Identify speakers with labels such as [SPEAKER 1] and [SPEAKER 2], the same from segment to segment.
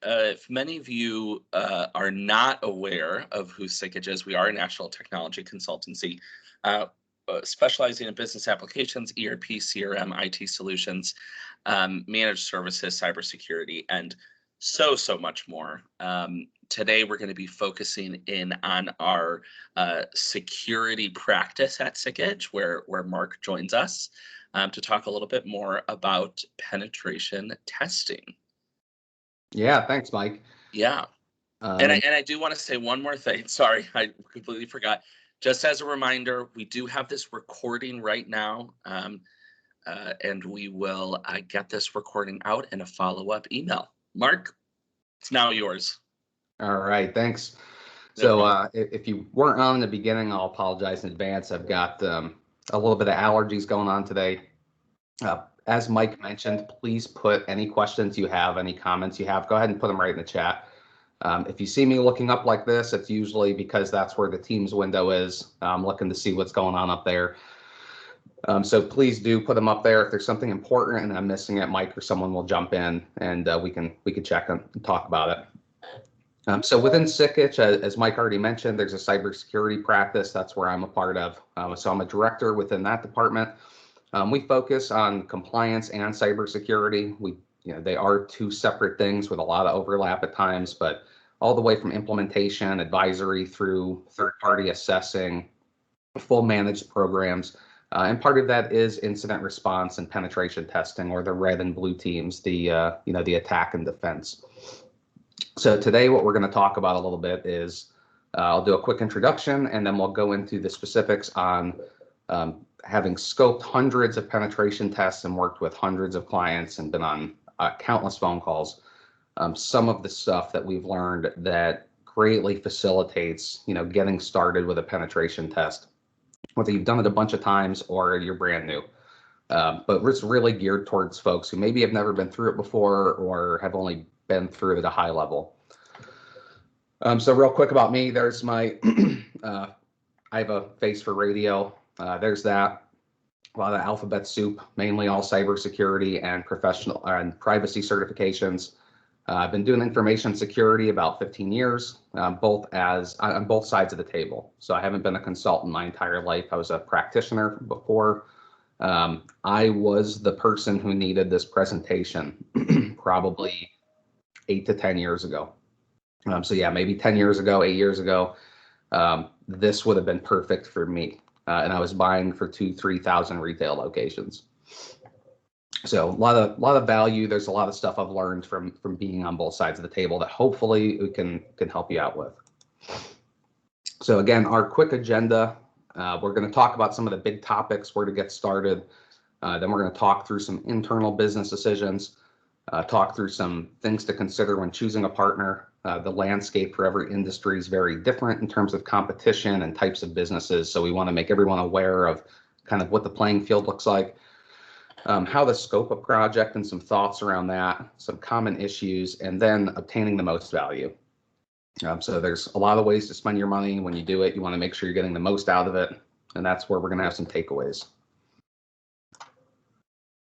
[SPEAKER 1] if many of you are not aware of who Sikich is, we are a national technology consultancy uh, specializing in business applications, ERP, CRM, IT solutions, managed services, cybersecurity, and so much more. Today, we're going to be focusing in on our security practice at Sikich, where Mark joins us to talk a little bit more about penetration testing.
[SPEAKER 2] Yeah, thanks, Mike.
[SPEAKER 1] Yeah. And I do want to say one more thing. Sorry, I completely forgot. Just as a reminder, we do have this recording right now, and we will get this recording out in a follow-up email. Mark, it's now yours.
[SPEAKER 2] All right, thanks. So if you weren't on in the beginning, I'll apologize in advance. I've got a little bit of allergies going on today. As Mike mentioned, please put any questions you have, any comments you have, go ahead and put them right in the chat. If you see me looking up like this, it's usually because that's where the Teams window is. I'm looking to see what's going on up there. So please do put them up there. If there's something important and I'm missing it, Mike or someone will jump in and we can check and talk about it. So within Sikich, as Mike already mentioned, there's a cybersecurity practice. That's where I'm a part of. So I'm a director within that department. We focus on compliance and cybersecurity. They are two separate things with a lot of overlap at times, but all the way from implementation, advisory through third-party assessing, full managed programs. And part of that is incident response and penetration testing, or the red and blue teams, the attack and defense. So today what we're going to talk about a little bit is I'll do a quick introduction and then we'll go into the specifics on having scoped hundreds of penetration tests and worked with hundreds of clients and been on countless phone calls. Some of the stuff that we've learned that greatly facilitates, getting started with a penetration test, whether you've done it a bunch of times or you're brand new. But it's really geared towards folks who maybe have never been through it before or have only been through it at a high level. So real quick about me, there's my, I have a face for radio. There's that. A lot of alphabet soup, mainly all cybersecurity and professional and privacy certifications. I've been doing information security about 15 years, on both sides of the table. So I haven't been a consultant my entire life. I was a practitioner before. I was the person who needed this presentation probably 8 to 10 years ago. So yeah, maybe 10 years ago, 8 years ago, this would have been perfect for me. And I was buying for 2,000-3,000 retail locations. So a lot of value. There's a lot of stuff I've learned from being on both sides of the table that hopefully we can help you out with. So again, our quick agenda, we're going to talk about some of the big topics, where to get started. Then we're going to talk through some internal business decisions, talk through some things to consider when choosing a partner. The landscape for every industry is very different in terms of competition and types of businesses. So we want to make everyone aware of kind of what the playing field looks like, how the scope of project and some thoughts around that, some common issues, and then obtaining the most value. So there's a lot of ways to spend your money. When you do it, you want to make sure you're getting the most out of it. And that's where we're going to have some takeaways.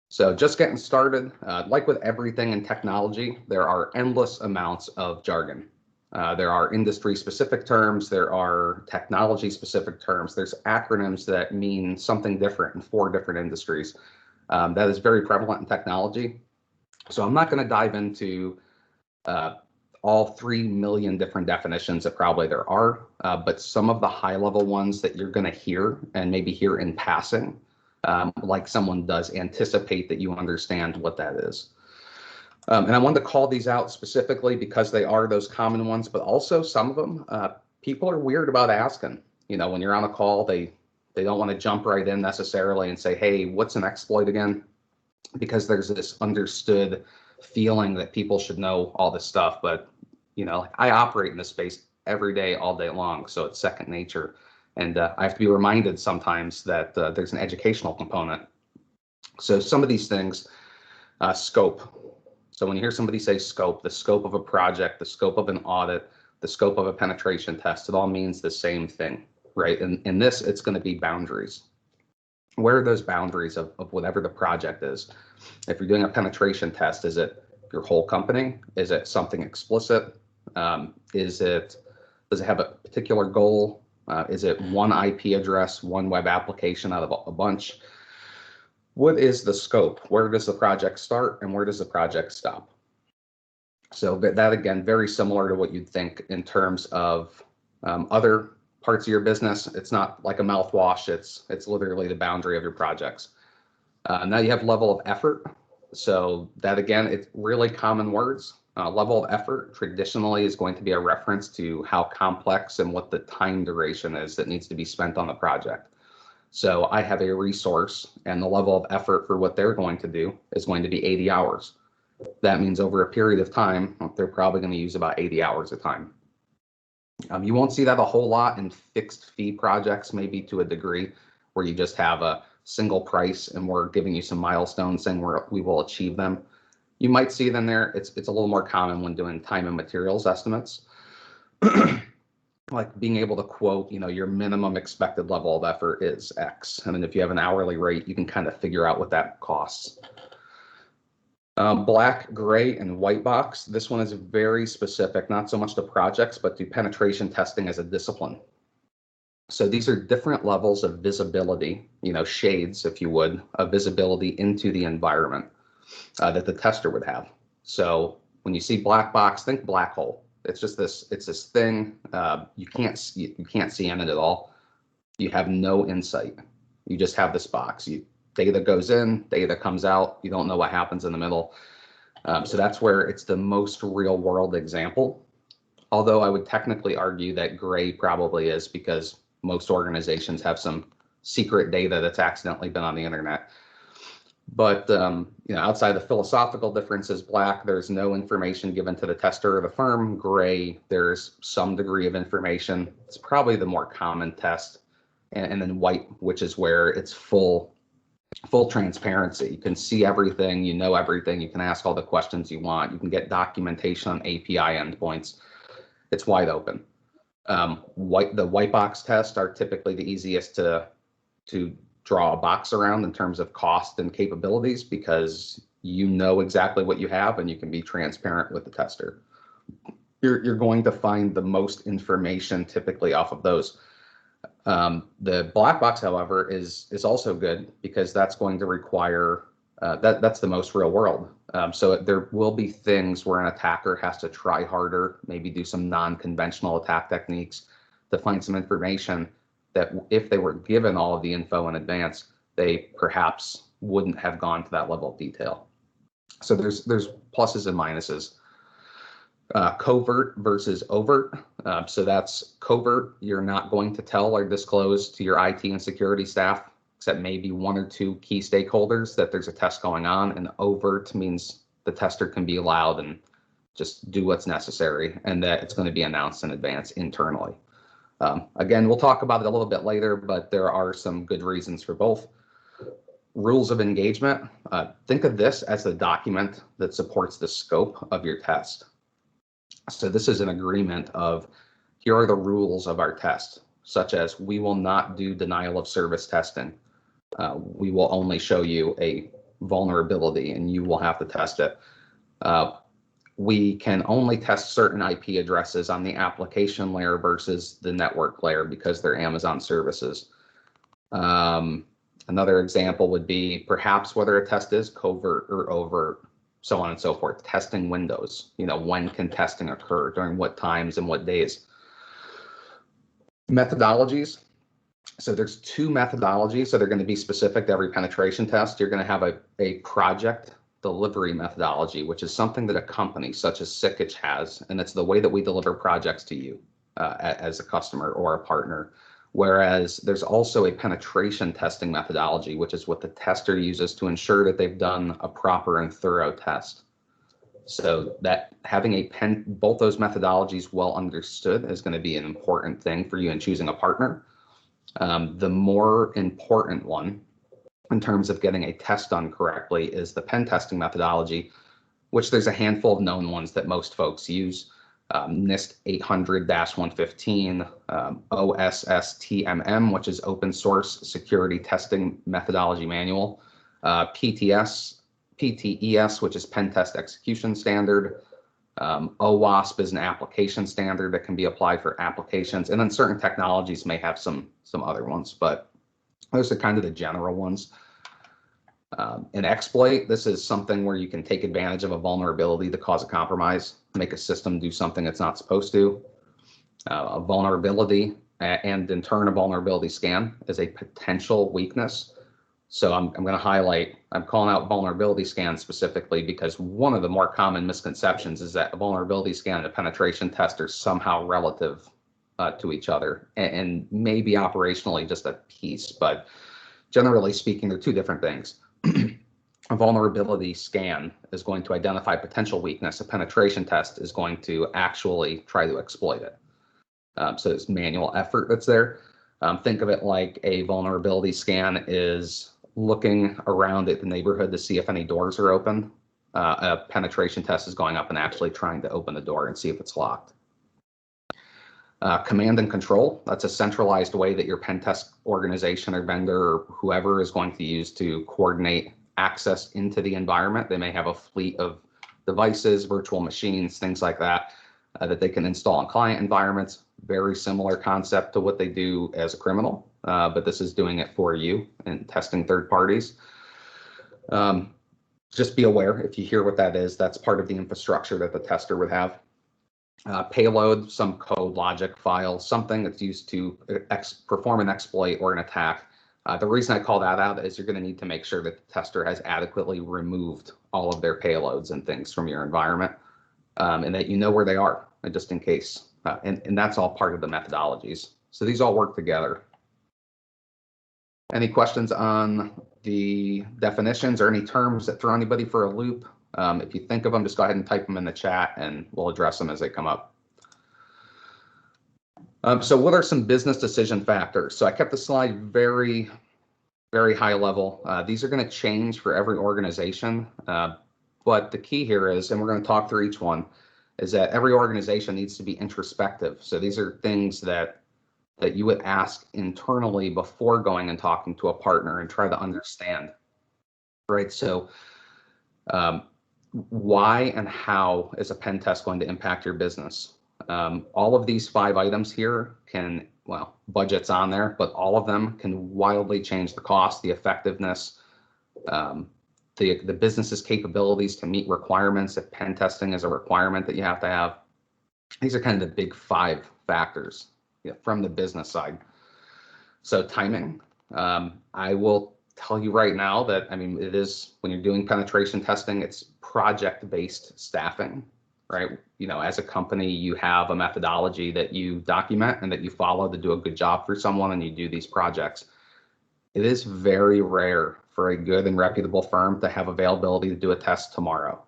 [SPEAKER 2] So just getting started, like with everything in technology, there are endless amounts of jargon. There are industry-specific terms, there are technology-specific terms, there's acronyms that mean something different in 4 different industries. That is very prevalent in technology. So I'm not going to dive into all 3 million different definitions that probably there are, but some of the high-level ones that you're going to hear and maybe hear in passing, like someone does anticipate that you understand what that is. And I wanted to call these out specifically because they are those common ones, but also some of them, people are weird about asking. When you're on a call, they don't want to jump right in necessarily and say, hey, what's an exploit again? Because there's this understood feeling that people should know all this stuff. But, I operate in this space every day, all day long. So it's second nature. And I have to be reminded sometimes that there's an educational component. So some of these things, scope. So when you hear somebody say scope, the scope of a project, the scope of an audit, the scope of a penetration test, it all means the same thing, right? And in this, it's going to be boundaries. Where are those boundaries of whatever the project is? If you're doing a penetration test, is it your whole company? Is it something explicit? Does it have a particular goal? Is it one IP address, one web application out of a bunch? What is the scope? Where does the project start and where does the project stop? So that again, very similar to what you'd think in terms of other parts of your business. It's not like a mouthwash. It's literally the boundary of your projects. Now you have level of effort. So that again, it's really common words. Level of effort traditionally is going to be a reference to how complex and what the time duration is that needs to be spent on the project. So I have a resource and the level of effort for what they're going to do is going to be 80 hours. That means over a period of time, they're probably going to use about 80 hours of time. You won't see that a whole lot in fixed fee projects, maybe to a degree, where you just have a single price and we're giving you some milestones saying we will achieve them. You might see them there. It's a little more common when doing time and materials estimates. Like being able to quote, your minimum expected level of effort is X. And then if you have an hourly rate, you can kind of figure out what that costs. Black, gray, and white box. This one is very specific, not so much to projects, but to penetration testing as a discipline. So these are different levels of visibility, shades, if you would, of visibility into the environment that the tester would have. So when you see black box, think black hole. It's just this thing, you can't see in it at all. You have no insight. You just have this box. Data goes in, data comes out. You don't know what happens in the middle. So that's where it's the most real world example. Although I would technically argue that gray probably is, because most organizations have some secret data that's accidentally been on the internet. But outside the philosophical differences, black, there's no information given to the tester or the firm. Gray, there's some degree of information. It's probably the more common test. And then white, which is where it's full transparency. You can see everything, everything. You can ask all the questions you want. You can get documentation on API endpoints. It's wide open. The white box tests are typically the easiest to draw a box around in terms of cost and capabilities, because you know exactly what you have and you can be transparent with the tester. You're going to find the most information typically off of those. The black box, however, is also good, because that's going to require that's the most real world. So there will be things where an attacker has to try harder, maybe do some non-conventional attack techniques to find some information that if they were given all of the info in advance, they perhaps wouldn't have gone to that level of detail. So there's pluses and minuses. Covert versus overt. So that's covert. You're not going to tell or disclose to your IT and security staff, except maybe one or two key stakeholders, that there's a test going on. And overt means the tester can be allowed and just do what's necessary, and that it's going to be announced in advance internally. Again, we'll talk about it a little bit later, but there are some good reasons for both. Rules of engagement. Think of this as the document that supports the scope of your test. So this is an agreement of, here are the rules of our test, such as we will not do denial of service testing. We will only show you a vulnerability and you will have to test it. We can only test certain IP addresses on the application layer versus the network layer because they're Amazon services. Another example would be perhaps whether a test is covert or overt, so on and so forth. Testing windows, when can testing occur, during what times and what days. Methodologies. So there's two methodologies that are going to be specific to every penetration test. You're going to have a project delivery methodology, which is something that a company such as Sikich has, and it's the way that we deliver projects to you as a customer or a partner. Whereas there's also a penetration testing methodology, which is what the tester uses to ensure that they've done a proper and thorough test. So that having both those methodologies well understood is going to be an important thing for you in choosing a partner. The more important one in terms of getting a test done correctly is the pen testing methodology, which there's a handful of known ones that most folks use. NIST 800-115, OSSTMM, which is Open Source Security Testing Methodology Manual, PTS PTES, which is Pen Test Execution Standard. OWASP is an application standard that can be applied for applications, and then certain technologies may have some other ones, but those are kind of the general ones. An exploit, this is something where you can take advantage of a vulnerability to cause a compromise, make a system do something it's not supposed to. A vulnerability and in turn a vulnerability scan is a potential weakness. So I'm going to highlight, I'm calling out vulnerability scans specifically because one of the more common misconceptions is that a vulnerability scan and a penetration test are somehow relative to each other and maybe operationally just a piece, but generally speaking, they're two different things. A vulnerability scan is going to identify potential weakness. A penetration test is going to actually try to exploit it. So it's manual effort that's there. Think of it like a vulnerability scan is looking around at the neighborhood to see if any doors are open. A penetration test is going up and actually trying to open the door and see if it's locked. Command and control, that's a centralized way that your pen test organization or vendor or whoever is going to use to coordinate access into the environment. They may have a fleet of devices, virtual machines, things like that, that they can install in client environments. Very similar concept to what they do as a criminal, but this is doing it for you and testing third parties. Just be aware, if you hear what that is, that's part of the infrastructure that the tester would have. Payload, some code, logic, file, something that's used to perform an exploit or an attack. The reason I call that out is you're going to need to make sure that the tester has adequately removed all of their payloads and things from your environment, and that you know where they are, just in case. And that's all part of the methodologies. So these all work together. Any questions on the definitions or any terms that throw anybody for a loop? If you think of them, just go ahead and type them in the chat and we'll address them as they come up. So what are some business decision factors? So I kept the slide very, very high level. These are going to change for every organization. But the key here is, and we're going to talk through each one, is that every organization needs to be introspective. So these are things that you would ask internally before going and talking to a partner and try to understand, right? So why and how is a pen test going to impact your business? All of these 5 items here can, well, budget's on there, but all of them can wildly change the cost, the effectiveness, the business's capabilities to meet requirements. If pen testing is a requirement that you have to have, these are kind of the big 5 factors from the business side. So timing, I will tell you right now that, I mean, it is, when you're doing penetration testing, it's project-based staffing, right? You know, as a company, you have a methodology that you document and that you follow to do a good job for someone, and you do these projects. It is very rare for a good and reputable firm to have availability to do a test tomorrow.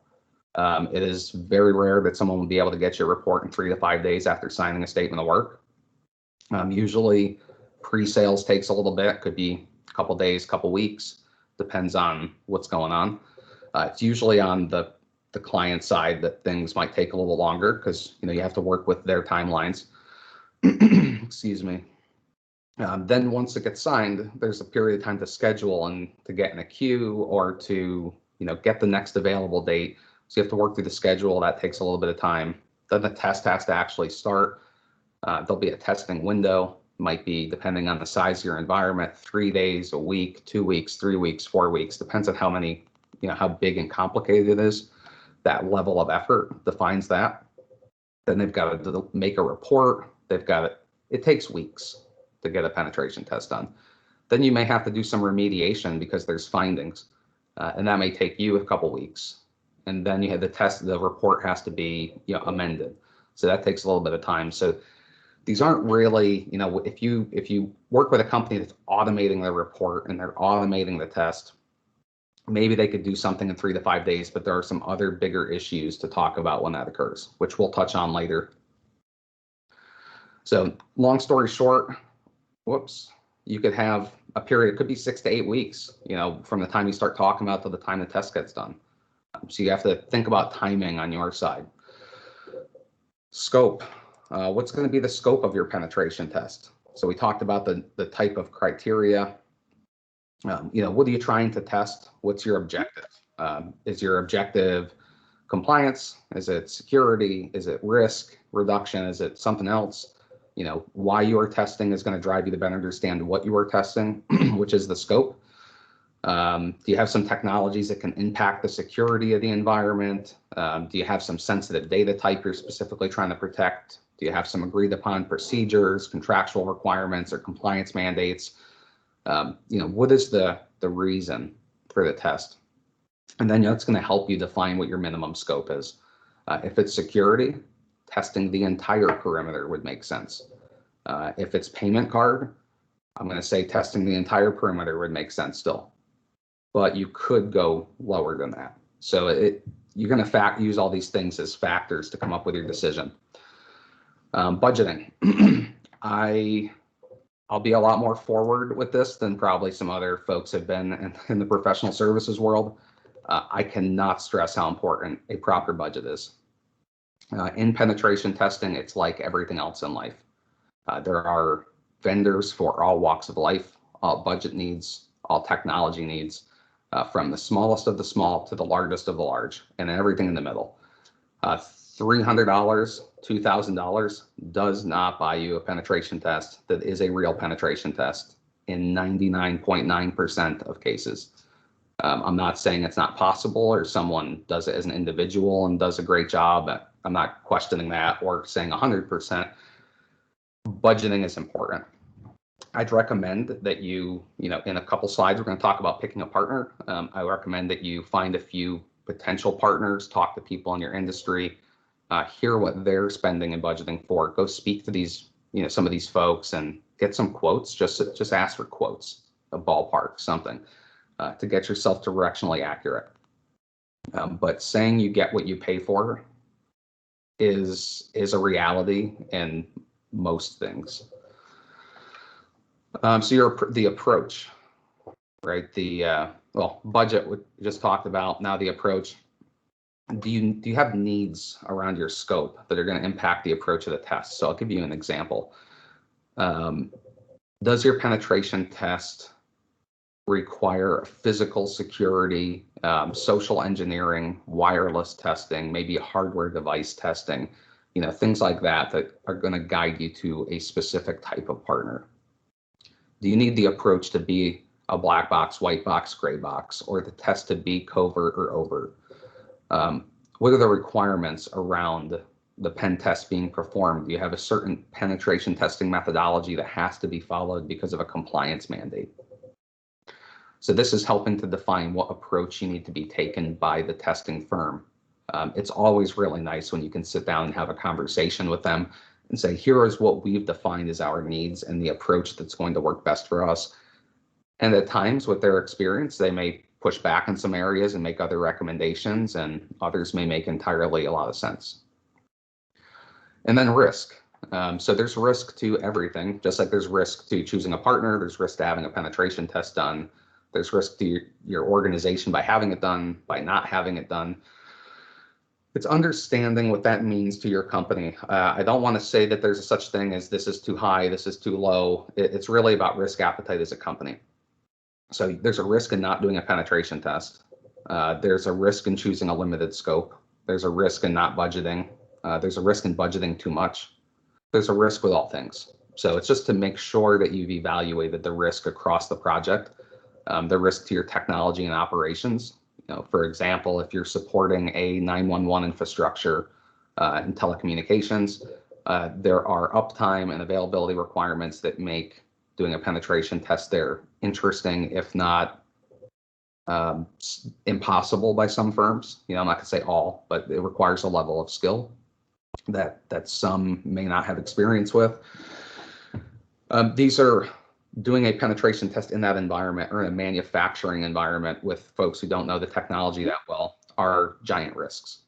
[SPEAKER 2] It is very rare that someone will be able to get your report in 3 to 5 days after signing a statement of work. Usually pre-sales takes a little bit, could be a couple days, couple weeks, depends on what's going on. It's usually on the client side that things might take a little longer because you have to work with their timelines. Excuse me. Then once it gets signed, there's a period of time to schedule and to get in a queue or to get the next available date. So you have to work through the schedule. That takes a little bit of time. Then the test has to actually start. There'll be a testing window. Might be, depending on the size of your environment, 3 days, a week, 2 weeks, 3 weeks, 4 weeks. Depends on how many, how big and complicated it is. That level of effort defines that. Then they've got to make a report. It takes weeks to get a penetration test done. Then you may have to do some remediation because there's findings, and that may take you a couple weeks. And then you have the report has to be amended. So that takes a little bit of time. So these aren't really, if you work with a company that's automating the report and they're automating the test, maybe they could do something in 3 to 5 days, but there are some other bigger issues to talk about when that occurs, which we'll touch on later. So long story short, you could have a period, it could be 6 to 8 weeks, from the time you start talking about to the time the test gets done. So you have to think about timing on your side. Scope. What's going to be the scope of your penetration test? So we talked about the type of criteria. What are you trying to test? What's your objective? Is your objective compliance? Is it security? Is it risk reduction? Is it something else? Why you are testing is going to drive you to better understand what you are testing, which is the scope. Do you have some technologies that can impact the security of the environment? Do you have some sensitive data type you're specifically trying to protect? Do you have some agreed upon procedures, contractual requirements, or compliance mandates? What is the reason for the test? And then that's going to help you define what your minimum scope is. If it's security, testing the entire perimeter would make sense. If it's payment card, I'm going to say testing the entire perimeter would make sense still. But you could go lower than that. So you're going to use all these things as factors to come up with your decision. Budgeting. I'll be a lot more forward with this than probably some other folks have been in the professional services world. I cannot stress how important a proper budget is. In penetration testing, it's like everything else in life. There are vendors for all walks of life, all budget needs, all technology needs, from the smallest of the small to the largest of the large, and everything in the middle. $300, $2,000 does not buy you a penetration test that is a real penetration test in 99.9% of cases. I'm not saying it's not possible or someone does it as an individual and does a great job. I'm not questioning that or saying 100%. Budgeting is important. I'd recommend that you in a couple slides, we're going to talk about picking a partner. I recommend that you find a few potential partners, talk to people in your industry, hear what they're spending and budgeting for. Go speak to these, some of these folks and get some quotes. Just ask for quotes, a ballpark, something, to get yourself directionally accurate. But saying you get what you pay for is a reality in most things. So the approach, right? Budget we just talked about. Now the approach. Do you have needs around your scope that are going to impact the approach of the test? So I'll give you an example. Does your penetration test require physical security, social engineering, wireless testing, maybe hardware device testing, things like that are going to guide you to a specific type of partner? Do you need the approach to be a black box, white box, gray box, or the test to be covert or overt? What are the requirements around the pen test being performed? Do you have a certain penetration testing methodology that has to be followed because of a compliance mandate? So this is helping to define what approach you need to be taken by the testing firm. It's always really nice when you can sit down and have a conversation with them and say, here is what we've defined as our needs and the approach that's going to work best for us. And at times with their experience, they may push back in some areas and make other recommendations, and others may make entirely a lot of sense. And then risk. So there's risk to everything, just like there's risk to choosing a partner, there's risk to having a penetration test done, there's risk to your organization by having it done, by not having it done. It's understanding what that means to your company. I don't want to say that there's such thing as this is too high, this is too low. It's really about risk appetite as a company. So there's a risk in not doing a penetration test. There's a risk in choosing a limited scope. There's a risk in not budgeting. There's a risk in budgeting too much. There's a risk with all things. So it's just to make sure that you've evaluated the risk across the project, the risk to your technology and operations. For example, if you're supporting a 911 infrastructure in telecommunications, there are uptime and availability requirements that make doing a penetration test there interesting, if not impossible by some firms. I'm not going to say all, but it requires a level of skill that some may not have experience with. These are doing a penetration test in that environment or in a manufacturing environment with folks who don't know the technology that well are giant risks.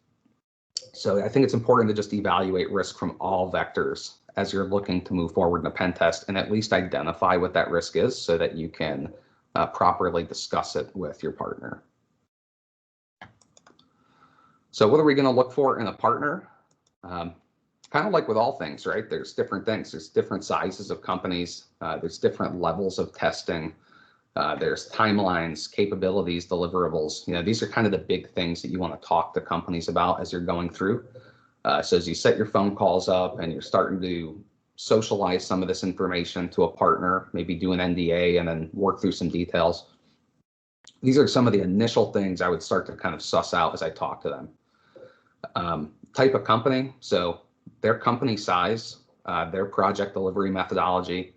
[SPEAKER 2] So I think it's important to just evaluate risk from all vectors as you're looking to move forward in a pen test and at least identify what that risk is so that you can properly discuss it with your partner. So what are we going to look for in a partner? Kind of like with all things, right? There's different things. There's different sizes of companies. There's different levels of testing. There's timelines, capabilities, deliverables. These are kind of the big things that you want to talk to companies about as you're going through. So as you set your phone calls up and you're starting to socialize some of this information to a partner, maybe do an NDA and then work through some details. These are some of the initial things I would start to kind of suss out as I talk to them. Type of company, so their company size, their project delivery methodology,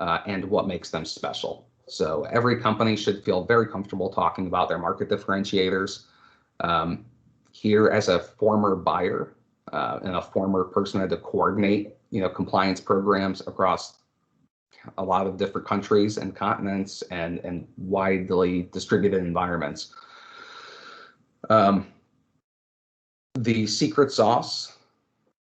[SPEAKER 2] and what makes them special. So every company should feel very comfortable talking about their market differentiators. Here, as a former buyer and a former person who had to coordinate, compliance programs across a lot of different countries and continents and widely distributed environments. The secret sauce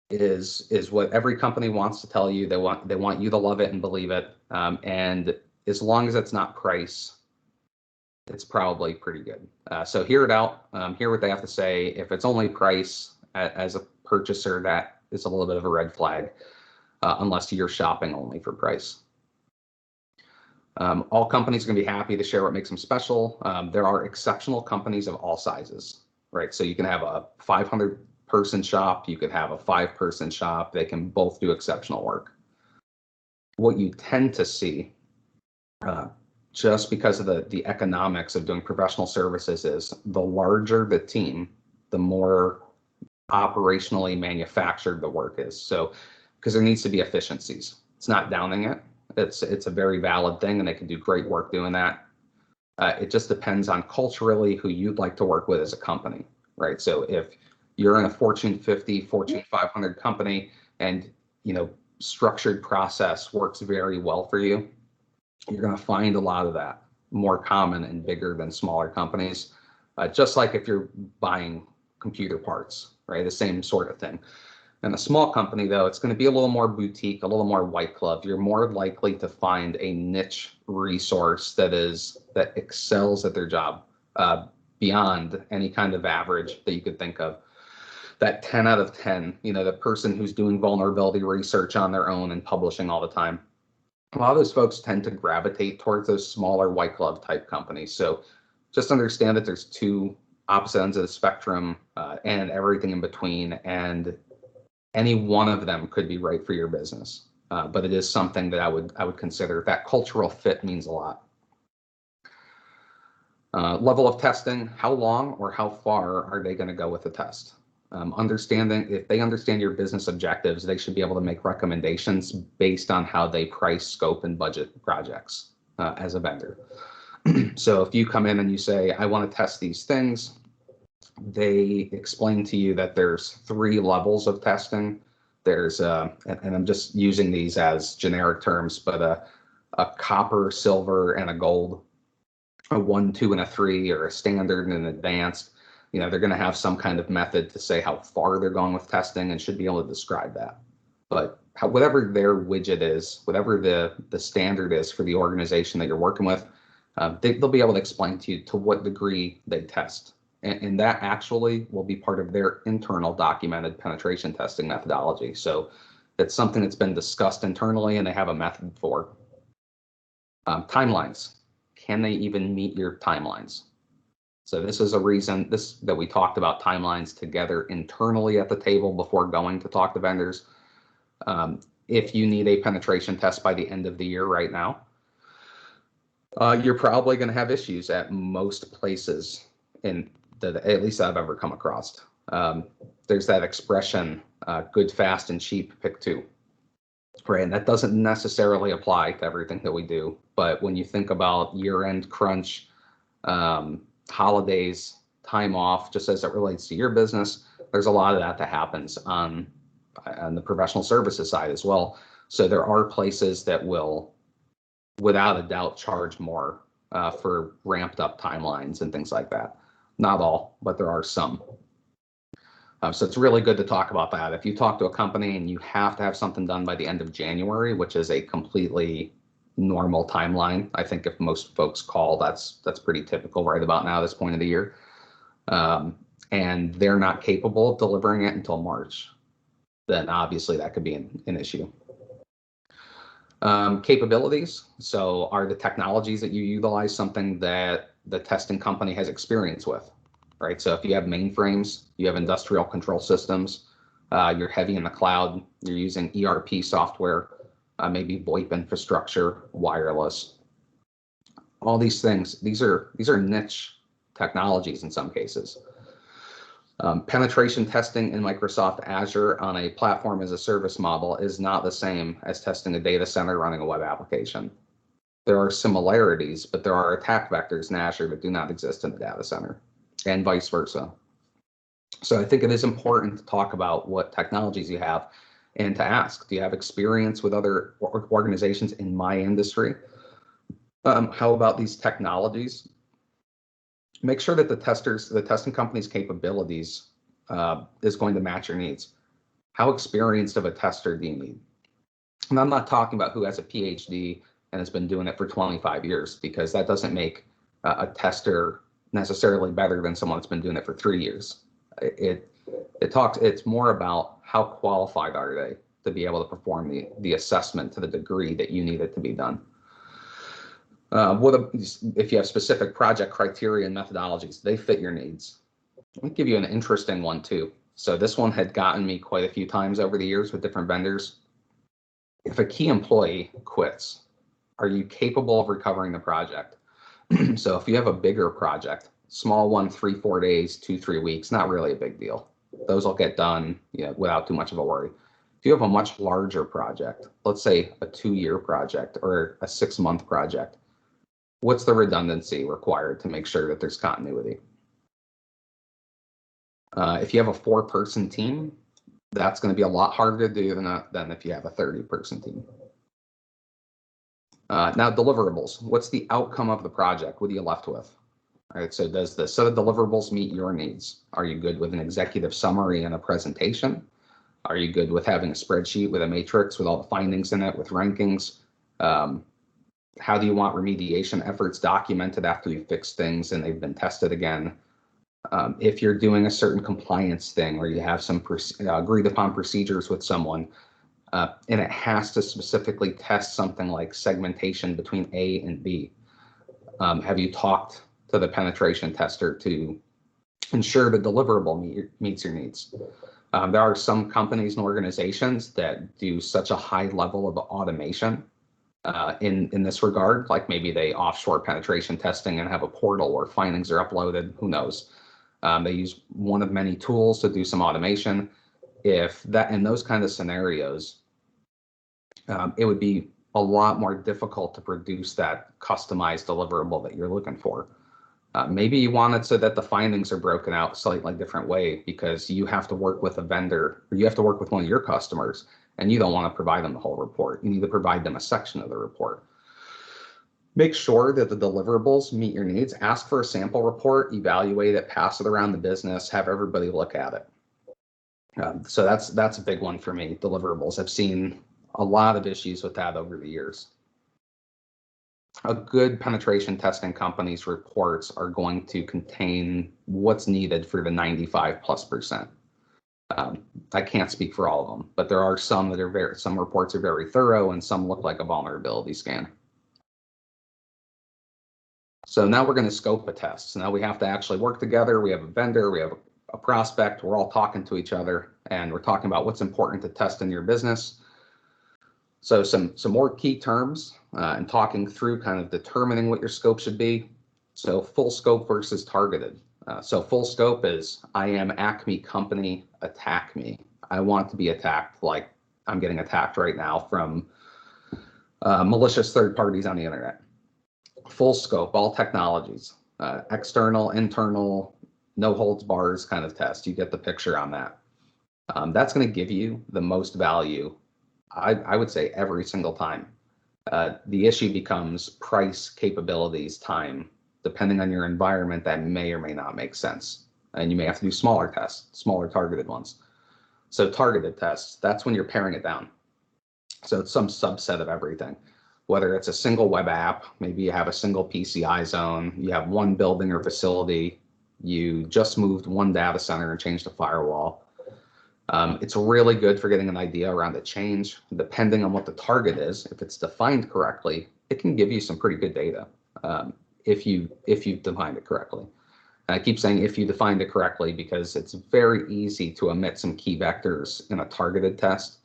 [SPEAKER 2] is what every company wants to tell you. They want you to love it and believe it. And as long as it's not price, it's probably pretty good. So hear it out. Hear what they have to say. If it's only price, as a purchaser, that is a little bit of a red flag, unless you're shopping only for price. All companies are going to be happy to share what makes them special. There are exceptional companies of all sizes, right? So you can have a 500-person shop, you could have a 5-person shop. They can both do exceptional work. What you tend to see, just because of the economics of doing professional services, is the larger the team, the more operationally manufactured the work is. So, because there needs to be efficiencies. It's not downing it. It's a very valid thing, and they can do great work doing that. It just depends on culturally who you'd like to work with as a company, right? So if you're in a Fortune 50, Fortune 500 company, and structured process works very well for you, you're going to find a lot of that more common and bigger than smaller companies. Just like if you're buying computer parts, right? The same sort of thing. In a small company, though, it's going to be a little more boutique, a little more white glove. You're more likely to find a niche resource that excels at their job beyond any kind of average that you could think of. That 10 out of 10, the person who's doing vulnerability research on their own and publishing all the time. A lot of those folks tend to gravitate towards those smaller white glove type companies. So just understand that there's two opposite ends of the spectrum and everything in between, and any one of them could be right for your business. But it is something that I would consider. That cultural fit means a lot. Level of testing, how long or how far are they going to go with the test? Understanding, if they understand your business objectives, they should be able to make recommendations based on how they price, scope, and budget projects as a vendor. So if you come in and you say, I want to test these things, they explain to you that there's 3 levels of testing. There's, and I'm just using these as generic terms, but a copper, silver, and a gold, a 1, 2, and a 3, or a standard and an advanced. They're going to have some kind of method to say how far they're going with testing and should be able to describe that. But whatever their widget is, whatever the standard is for the organization that you're working with, they'll be able to explain to you to what degree they test. And that actually will be part of their internal documented penetration testing methodology. So it's something that's been discussed internally and they have a method for. Timelines. Can they even meet your timelines? So this is a reason that we talked about timelines together internally at the table before going to talk to vendors. If you need a penetration test by the end of the year right now, you're probably going to have issues at most places at least I've ever come across. There's that expression, good, fast, and cheap, pick 2. Right, and that doesn't necessarily apply to everything that we do. But when you think about year-end crunch, holidays, time off, just as it relates to your business, there's a lot of that happens on the professional services side as well. So there are places that will, without a doubt, charge more for ramped up timelines and things like that. Not all, but there are some. So it's really good to talk about that. If you talk to a company and you have to have something done by the end of January, which is a completely normal timeline, I think if most folks call, that's pretty typical right about now, this point of the year. And they're not capable of delivering it until March, then obviously that could be an issue. Capabilities. So are the technologies that you utilize something that the testing company has experience with, right? So if you have mainframes, you have industrial control systems, you're heavy in the cloud, you're using ERP software, maybe VoIP infrastructure, wireless, all these things. These are niche technologies in some cases. Penetration testing in Microsoft Azure on a platform as a service model is not the same as testing a data center running a web application. There are similarities, but there are attack vectors in Azure that do not exist in the data center, and vice versa. So I think it is important to talk about what technologies you have and to ask, do you have experience with other organizations in my industry? How about these technologies? Make sure that the testing company's capabilities is going to match your needs. How experienced of a tester do you need? And I'm not talking about who has a PhD and has been doing it for 25 years, because that doesn't make a tester necessarily better than someone that's been doing it for 3 years. It's more about how qualified are they to be able to perform the assessment to the degree that you need it to be done. If you have specific project criteria and methodologies, they fit your needs. Let me give you an interesting one too. So this one had gotten me quite a few times over the years with different vendors. If a key employee quits, are you capable of recovering the project? So if you have a bigger project, small one, 3-4 days, 2-3 weeks, not really a big deal. Those will get done, without too much of a worry. If you have a much larger project, let's say a 2-year project or a 6-month project, what's the redundancy required to make sure that there's continuity? If you have a 4-person team, that's going to be a lot harder to do than if you have a 30-person team. Now, deliverables. What's the outcome of the project? What are you left with? All right, so does the set of deliverables meet your needs? Are you good with an executive summary and a presentation? Are you good with having a spreadsheet with a matrix with all the findings in it with rankings? How do you want remediation efforts documented after you fix things and they've been tested again? If you're doing a certain compliance thing or you have some agreed upon procedures with someone, and it has to specifically test something like segmentation between A and B, have you talked to the penetration tester to ensure the deliverable meets your needs? There are some companies and organizations that do such a high level of automation in this regard, like maybe they offshore penetration testing and have a portal where findings are uploaded, who knows? They use one of many tools to do some automation. If that, in those kind of scenarios, it would be a lot more difficult to produce that customized deliverable that you're looking for. Maybe you want it so that the findings are broken out slightly different way because you have to work with a vendor or you have to work with one of your customers and you don't want to provide them the whole report. You need to provide them a section of the report. Make sure that the deliverables meet your needs. Ask for a sample report, evaluate it, pass it around the business, have everybody look at it. So that's a big one for me, deliverables. I've seen a lot of issues with that over the years. A good penetration testing company's reports are going to contain what's needed for the 95+%. I can't speak for all of them, but there are some that are some reports are very thorough and some look like a vulnerability scan. So now we're going to scope a test. So now we have to actually work together. We have a vendor, we have a prospect, we're all talking to each other and we're talking about what's important to test in your business. So some more key terms and talking through kind of determining what your scope should be. So full scope versus targeted. So full scope is I am Acme company, attack me. I want to be attacked like I'm getting attacked right now from malicious third parties on the internet. Full scope, all technologies, external, internal, no holds bars kind of test. You get the picture on that. That's going to give you the most value, I would say, every single time. The issue becomes price, capabilities, time. Depending on your environment, that may or may not make sense. And you may have to do smaller tests, smaller targeted ones. So targeted tests, that's when you're paring it down. So it's some subset of everything. Whether it's a single web app, maybe you have a single PCI zone, you have one building or facility, you just moved one data center and changed a firewall. It's really good for getting an idea around a change. Depending on what the target is, if it's defined correctly, it can give you some pretty good data if you've defined it correctly. And I keep saying if you defined it correctly because it's very easy to omit some key vectors in a targeted test,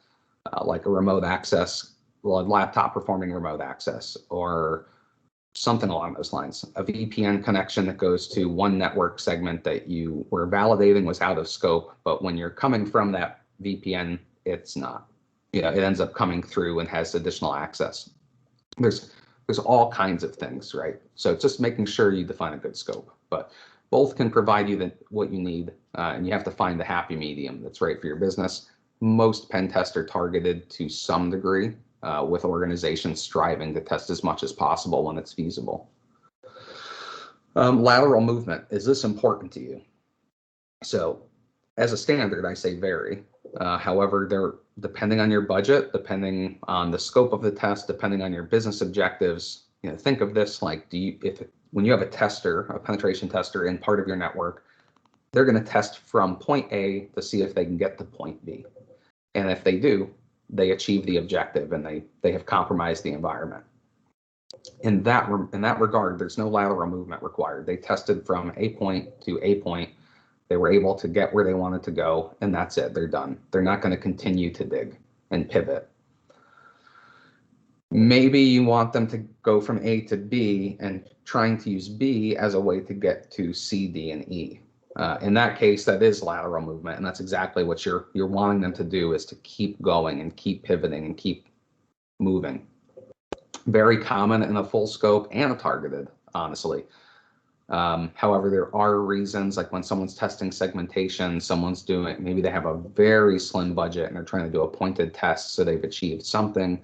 [SPEAKER 2] like a remote access, well, a laptop performing remote access, or something along those lines. A VPN connection that goes to one network segment that you were validating was out of scope, but when you're coming from that VPN, it's not. It ends up coming through and has additional access. There's all kinds of things, right? So it's just making sure you define a good scope, but both can provide you what you need, and you have to find the happy medium that's right for your business. Most pen tests are targeted to some degree, with organizations striving to test as much as possible when it's feasible. Lateral movement, is this important to you? So as a standard, I say very. However, depending on your budget, depending on the scope of the test, depending on your business objectives, think of this like, when you have a tester, a penetration tester in part of your network, they're going to test from point A to see if they can get to point B. And if they do, they achieve the objective and they have compromised the environment. In that regard, there's no lateral movement required. They tested from A point to A point. They were able to get where they wanted to go, and that's it. They're done. They're not going to continue to dig and pivot. Maybe you want them to go from A to B and trying to use B as a way to get to C, D, and E. In that case, that is lateral movement, and that's exactly what you're wanting them to do, is to keep going and keep pivoting and keep moving. Very common in a full scope and a targeted, honestly. However, there are reasons, like when someone's testing segmentation, maybe they have a very slim budget and they're trying to do a pointed test so they've achieved something.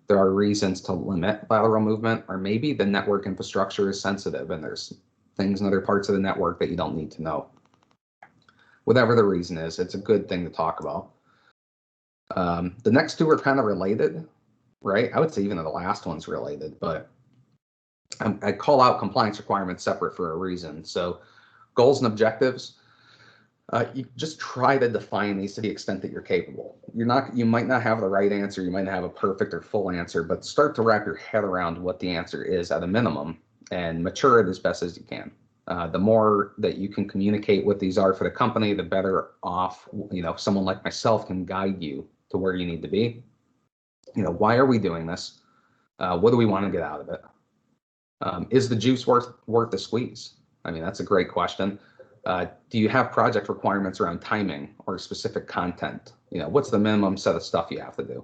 [SPEAKER 2] There are reasons to limit lateral movement, or maybe the network infrastructure is sensitive and there's things in other parts of the network that you don't need to know. Whatever the reason is, it's a good thing to talk about. The next two are kind of related, right? I would say even the last one's related, but I call out compliance requirements separate for a reason. So goals and objectives, you just try to define these to the extent that you're capable. You might not have the right answer, you might not have a perfect or full answer, but start to wrap your head around what the answer is at a minimum and mature it as best as you can. The more that you can communicate what these are for the company, the better off, someone like myself can guide you to where you need to be. Why are we doing this? What do we want to get out of it? Is the juice worth the squeeze? I mean, that's a great question. Do you have project requirements around timing or specific content? What's the minimum set of stuff you have to do?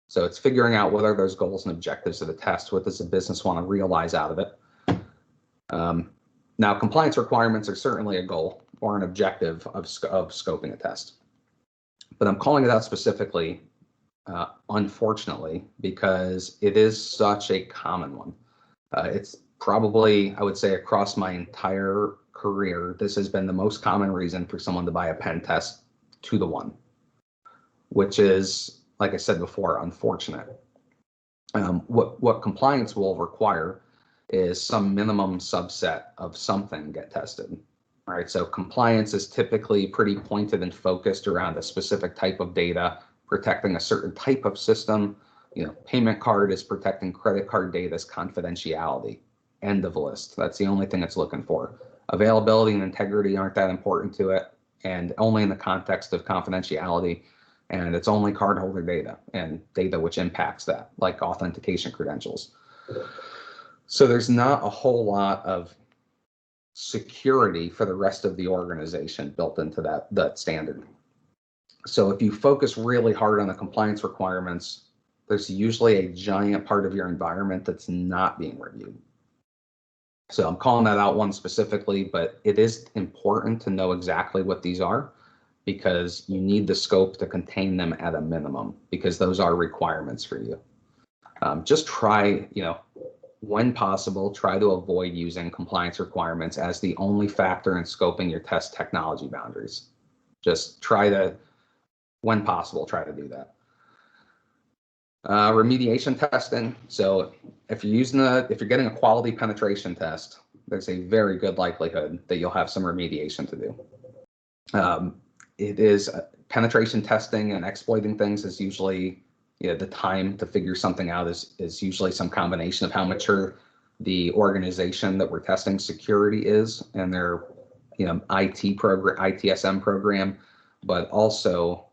[SPEAKER 2] So it's figuring out what are those goals and objectives of the test. What does the business want to realize out of it? Now, compliance requirements are certainly a goal or an objective of scoping a test. But I'm calling it out specifically, unfortunately, because it is such a common one. It's probably, I would say, across my entire career, this has been the most common reason for someone to buy a pen test 2-to-1, which is, like I said before, unfortunate. What compliance will require is some minimum subset of something get tested. All right, so compliance is typically pretty pointed and focused around a specific type of data, protecting a certain type of system. Payment card is protecting credit card data's confidentiality. End of list. That's the only thing it's looking for. Availability and integrity aren't that important to it, and only in the context of confidentiality. And it's only cardholder data and data which impacts that, like authentication credentials. So there's not a whole lot of security for the rest of the organization built into that standard. So if you focus really hard on the compliance requirements, there's usually a giant part of your environment that's not being reviewed. So I'm calling that out one specifically, but it is important to know exactly what these are, because you need the scope to contain them at a minimum, because those are requirements for you. Just try, when possible, try to avoid using compliance requirements as the only factor in scoping your test technology boundaries. Just try to, when possible, try to do that. Remediation testing. So if you're getting a quality penetration test, there's a very good likelihood that you'll have some remediation to do. It is penetration testing and exploiting things is usually, the time to figure something out is usually some combination of how mature the organization that we're testing security is and their, IT program, ITSM program, but also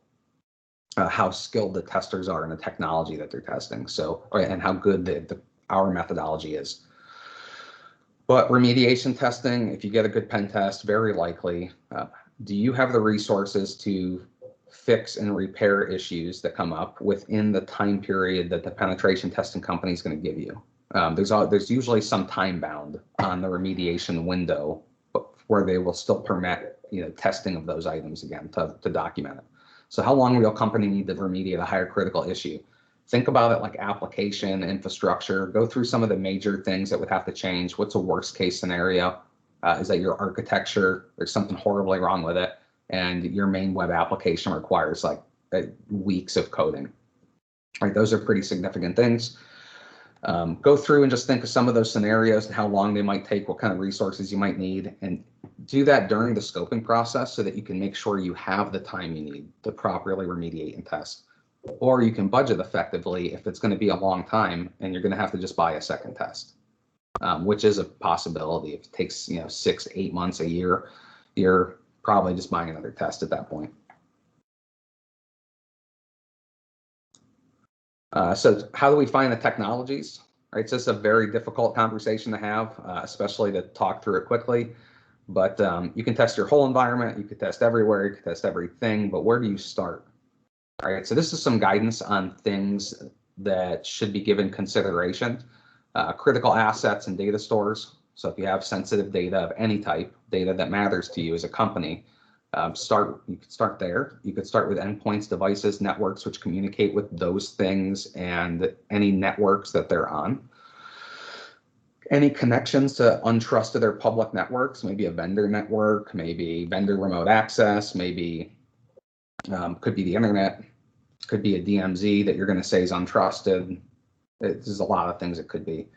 [SPEAKER 2] how skilled the testers are in the technology that they're testing. So, and how good our methodology is. But remediation testing, if you get a good pen test, very likely. Do you have the resources to fix and repair issues that come up within the time period that the penetration testing company is going to give you? There's usually some time bound on the remediation window where they will still permit testing of those items again to document it. So how long will your company need to remediate a higher critical issue? Think about it like application, infrastructure, go through some of the major things that would have to change. What's a worst case scenario? Is that your architecture, there's something horribly wrong with it, and your main web application requires like weeks of coding. Right, those are pretty significant things. Go through and just think of some of those scenarios and how long they might take, what kind of resources you might need, and do that during the scoping process so that you can make sure you have the time you need to properly remediate and test. Or you can budget effectively if it's going to be a long time and you're going to have to just buy a second test, which is a possibility. If it takes 6 to 8 months, a year, you're probably just buying another test at that point. So how do we find the technologies? Right, so it's a very difficult conversation to have, especially to talk through it quickly. But you can test your whole environment, you could test everywhere, you could test everything, but where do you start? All right, so this is some guidance on things that should be given consideration. Critical assets and data stores. So if you have sensitive data of any type, data that matters to you as a company, you could start there. You could start with endpoints, devices, networks, which communicate with those things and any networks that they're on. Any connections to untrusted or public networks, maybe a vendor network, maybe vendor remote access, maybe could be the internet, could be a DMZ that you're going to say is untrusted. There's a lot of things it could be.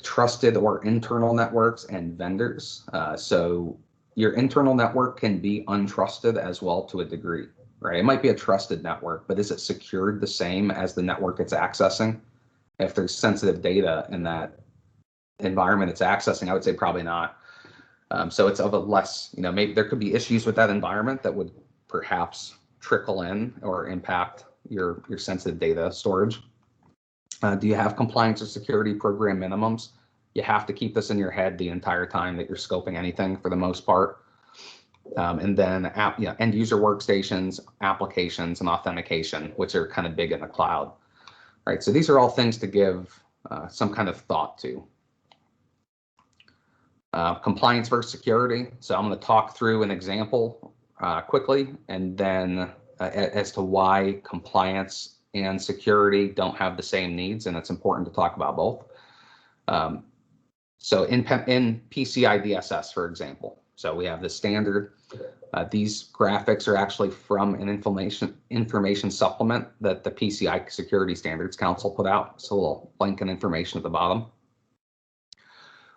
[SPEAKER 2] Trusted or internal networks and vendors. So your internal network can be untrusted as well to a degree, right? It might be a trusted network, but is it secured the same as the network it's accessing? If there's sensitive data in that environment it's accessing, I would say probably not. So it's of a less, maybe there could be issues with that environment that would perhaps trickle in or impact your sensitive data storage. Do you have compliance or security program minimums? You have to keep this in your head the entire time that you're scoping anything for the most part. And then end user workstations, applications, and authentication, which are kind of big in the cloud. Right, so these are all things to give some kind of thought to. Compliance versus security. So I'm going to talk through an example quickly, and then as to why compliance and security don't have the same needs, and it's important to talk about both. So in PCI DSS, for example, so we have the standard. These graphics are actually from an information supplement that the PCI Security Standards Council put out. So a little link and information at the bottom.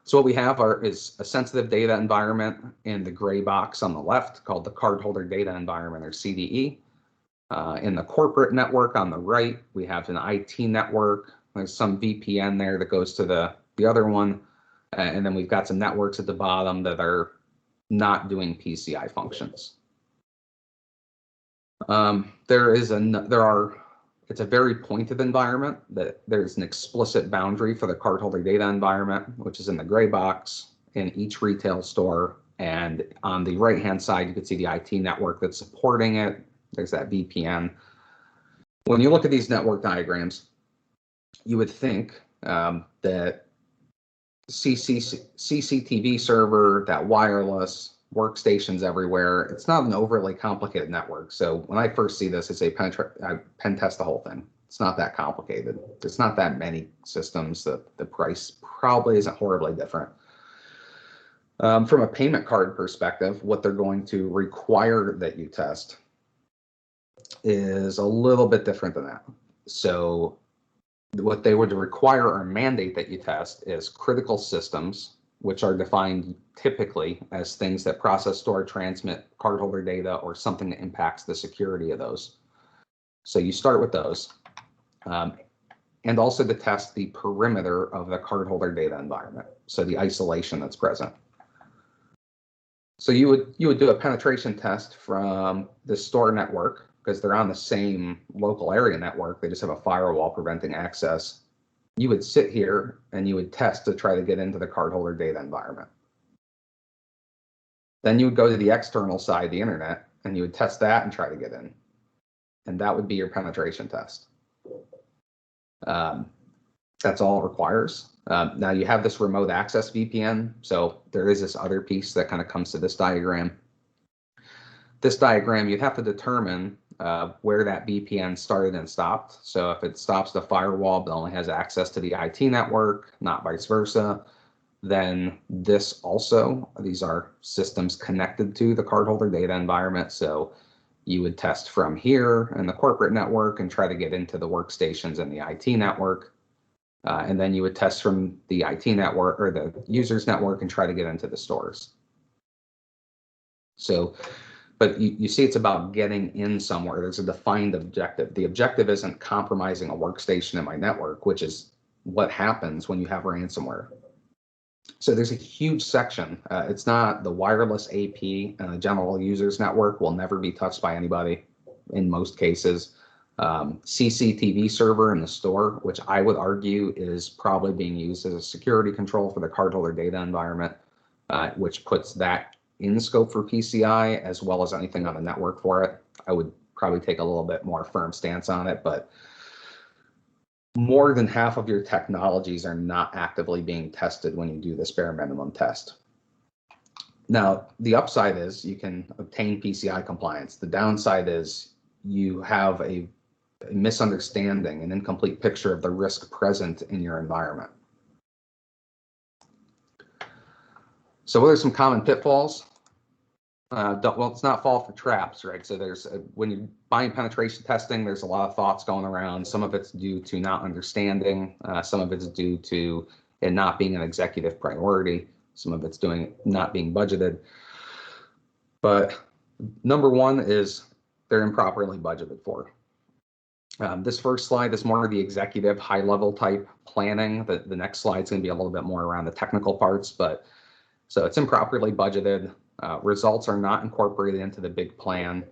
[SPEAKER 2] So what we have is a sensitive data environment in the gray box on the left called the cardholder data environment, or CDE. In the corporate network on the right, we have an IT network. There's some VPN there that goes to the other one. And then we've got some networks at the bottom that are not doing PCI functions. It's a very pointed environment that there's an explicit boundary for the cardholder data environment, which is in the gray box in each retail store. And on the right-hand side, you can see the IT network that's supporting it. There's that VPN. When you look at these network diagrams, you would think that CCTV server, that wireless, workstations everywhere, it's not an overly complicated network. So when I first see this, I say pen test the whole thing. It's not that complicated. There's not that many systems. The price probably isn't horribly different. From a payment card perspective, what they're going to require that you test is a little bit different than that. So what they would require or mandate that you test is critical systems which are defined typically as things that process, store, transmit cardholder data or something that impacts the security of those. So you start with those. And also to test the perimeter of the cardholder data environment, so the isolation that's present. So you would do a penetration test from the store network, because they're on the same local area network, they just have a firewall preventing access. You would sit here and you would test to try to get into the cardholder data environment. Then you would go to the external side, the internet, and you would test that and try to get in. And that would be your penetration test. That's all it requires. Now you have this remote access VPN. So there is this other piece that kind of comes to this diagram. This diagram, you'd have to determine where that VPN started and stopped. So if it stops the firewall but only has access to the IT network, not vice versa, then this also, these are systems connected to the cardholder data environment. So you would test from here in the corporate network and try to get into the workstations in the IT network. And then you would test from the IT network or the users network and try to get into the stores. So, but you see it's about getting in somewhere. There's a defined objective. The objective isn't compromising a workstation in my network, which is what happens when you have ransomware. So there's a huge section. It's not the wireless AP and the general users network will never be touched by anybody in most cases. CCTV server in the store, which I would argue is probably being used as a security control for the cardholder data environment, which puts that in scope for PCI as well as anything on the network for it. I would probably take a little bit more firm stance on it, but more than half of your technologies are not actively being tested when you do this bare minimum test. Now, the upside is you can obtain PCI compliance. The downside is you have a misunderstanding, an incomplete picture of the risk present in your environment. So what are some common pitfalls? Well, it's not fall for traps, right? So there's when you're buying penetration testing, there's a lot of thoughts going around. Some of it's due to not understanding. Some of it's due to it not being an executive priority. Some of it's not being budgeted. But number one is they're improperly budgeted for. This first slide is more of the executive high-level type planning. The next slide is going to be a little bit more around the technical parts, but so it's improperly budgeted. Results are not incorporated into the big plan.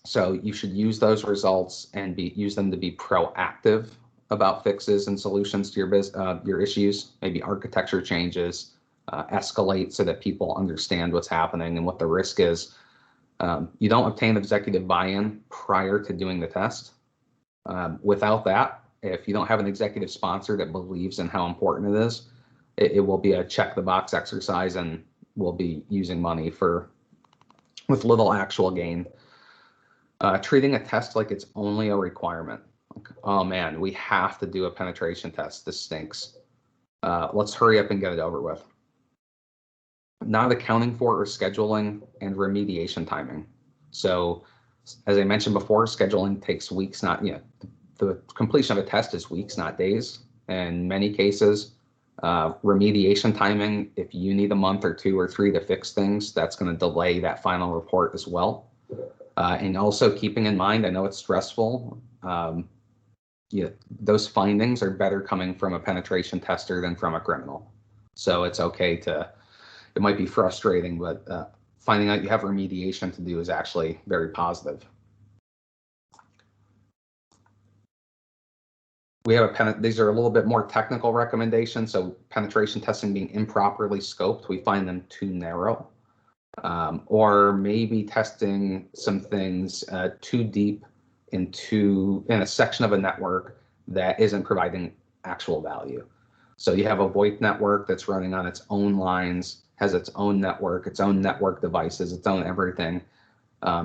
[SPEAKER 2] So you should use those results and use them to be proactive about fixes and solutions to your issues, maybe architecture changes, escalate so that people understand what's happening and what the risk is. You don't obtain executive buy-in prior to doing the test. Without that, if you don't have an executive sponsor that believes in how important it is, it will be a check the box exercise and we'll be using money with little actual gain. Treating a test like it's only a requirement. Like, oh man, we have to do a penetration test. This stinks. Let's hurry up and get it over with. Not accounting for or scheduling and remediation timing. So as I mentioned before, scheduling takes weeks, the completion of a test is weeks, not days. In many cases, remediation timing, if you need a month or 2 or 3 to fix things, that's going to delay that final report as well. And also keeping in mind, I know it's stressful. Those findings are better coming from a penetration tester than from a criminal. So it's okay it might be frustrating, but finding out you have remediation to do is actually very positive. We have these are a little bit more technical recommendations. So penetration testing being improperly scoped, we find them too narrow, or maybe testing some things too deep in a section of a network that isn't providing actual value. So you have a VoIP network that's running on its own lines, has its own network devices, its own everything.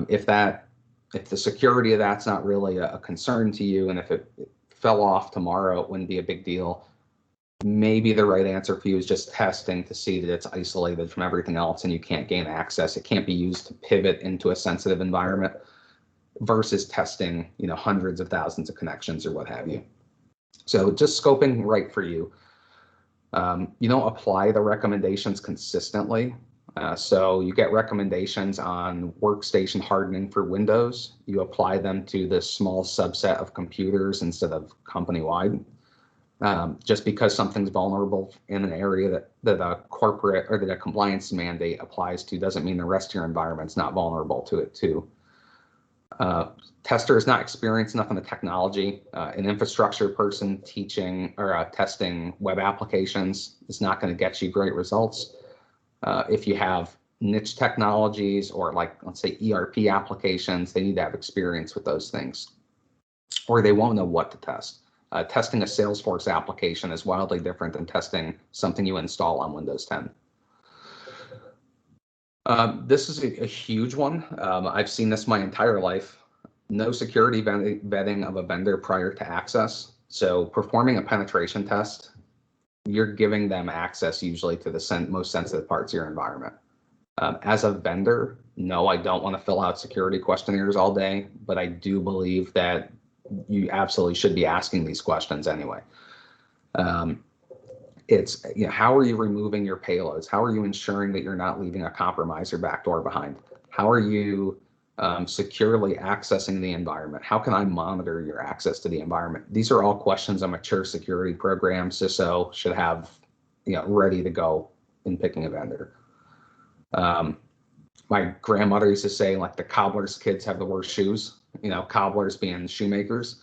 [SPEAKER 2] If the security of that's not really a concern to you, and if it fell off tomorrow, it wouldn't be a big deal. Maybe the right answer for you is just testing to see that it's isolated from everything else and you can't gain access. It can't be used to pivot into a sensitive environment versus testing, hundreds of thousands of connections or what have you. So just scoping right for you. You don't apply the recommendations consistently. So you get recommendations on workstation hardening for Windows. You apply them to this small subset of computers instead of company-wide. Just because something's vulnerable in an area that a corporate or that a compliance mandate applies to doesn't mean the rest of your environment's not vulnerable to it too. Tester is not experienced enough in the technology. An infrastructure person teaching or testing web applications is not going to get you great results. If you have niche technologies or like, let's say, ERP applications, they need to have experience with those things, or they won't know what to test. Testing a Salesforce application is wildly different than testing something you install on Windows 10. This is a huge one. I've seen this my entire life. No security vetting of a vendor prior to access. So performing a penetration test, you're giving them access usually to the most sensitive parts of your environment. As a vendor, no, I don't want to fill out security questionnaires all day, but I do believe that you absolutely should be asking these questions anyway. It's, how are you removing your payloads? How are you ensuring that you're not leaving a compromise or backdoor behind? How are you securely accessing the environment? How can I monitor your access to the environment? These are all questions a mature security program CISO should have, ready to go in picking a vendor. My grandmother used to say, like, the cobbler's kids have the worst shoes, cobblers being shoemakers.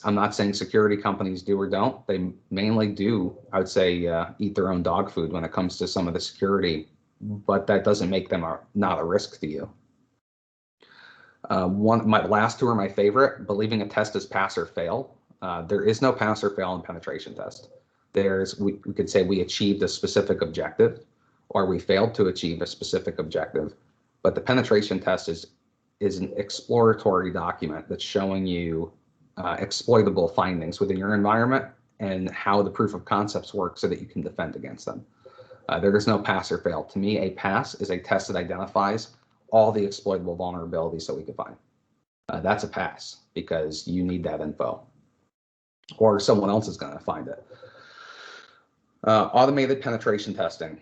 [SPEAKER 2] I'm not saying security companies do or don't. They mainly do, I would say, eat their own dog food when it comes to some of the security, but that doesn't make them not a risk to you. My last two are my favorite. Believing a test is pass or fail. There is no pass or fail in penetration test. We could say we achieved a specific objective, or we failed to achieve a specific objective. But the penetration test is an exploratory document that's showing you exploitable findings within your environment and how the proof of concepts work so that you can defend against them. There is no pass or fail. To me, a pass is a test that identifies all the exploitable vulnerabilities that we could find. That's a pass because you need that info, or someone else is going to find it. Automated penetration testing.